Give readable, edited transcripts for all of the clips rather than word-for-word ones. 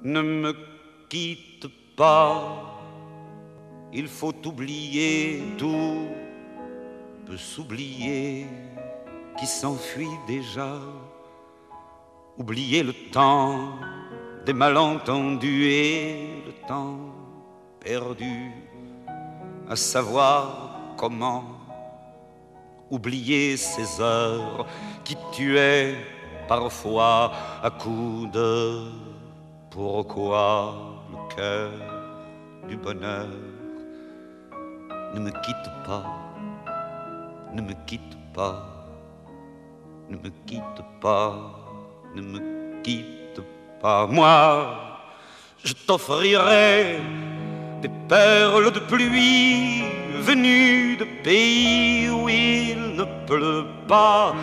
Ne me quitte pas, il faut oublier, tout peut s'oublier qui s'enfuit déjà. Oublier le temps des malentendus et le temps perdu à savoir comment. Oublier ces heures qui tuaient parfois à coups de pourquoi le cœur du bonheur. Ne me quitte pas, ne me quitte pas, ne me quitte pas, ne me quitte pas. Moi, je t'offrirai des perles de pluie venues de pays où il ne pleut pas.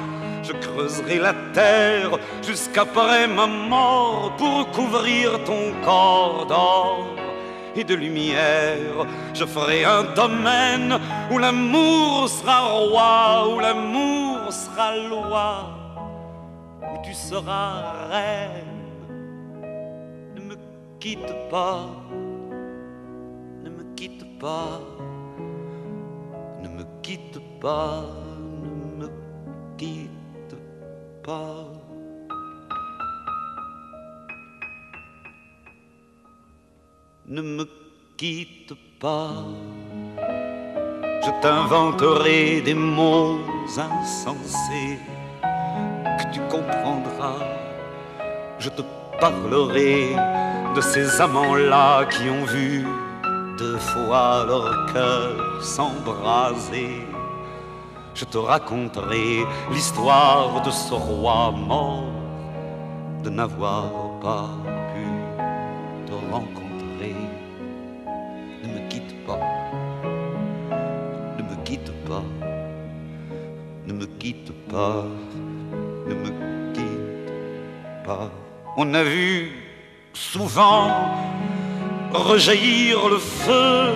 Je creuserai la terre jusqu'après ma mort pour couvrir ton corps d'or et de lumière. Je ferai un domaine où l'amour sera roi, où l'amour sera loi, où tu seras reine. Ne me quitte pas, ne me quitte pas, ne me quitte pas, ne me quitte pas. Ne me quitte pas, je t'inventerai des mots insensés que tu comprendras. Je te parlerai de ces amants-là qui ont vu 2 fois leur cœur s'embraser. Je te raconterai l'histoire de ce roi mort, de n'avoir pas pu te rencontrer. Ne me quitte pas, ne me quitte pas, ne me quitte pas, ne me quitte pas. On a vu souvent rejaillir le feu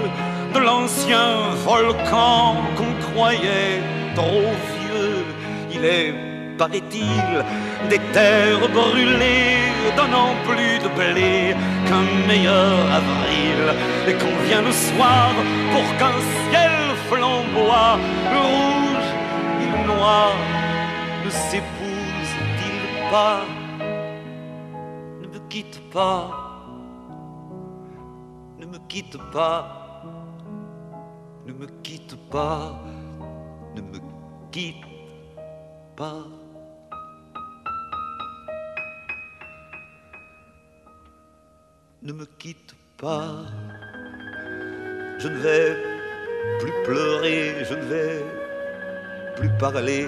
de l'ancien volcan qu'on croyait trop vieux. Il est, paraît-il, des terres brûlées donnant plus de blé qu'un meilleur avril, et qu'on vient le soir pour qu'un ciel flamboie. Le rouge et le noir ne s'épousent-ils pas? Ne me quitte pas, ne me quitte pas, ne me quitte pas, ne me quitte pas. Ne me quitte pas, je ne vais plus pleurer, je ne vais plus parler.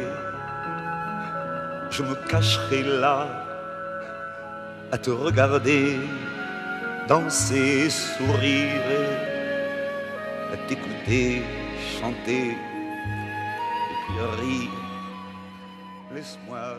Je me cacherai là à te regarder danser, sourire, à t'écouter chanter et puis rire. Laisse-moi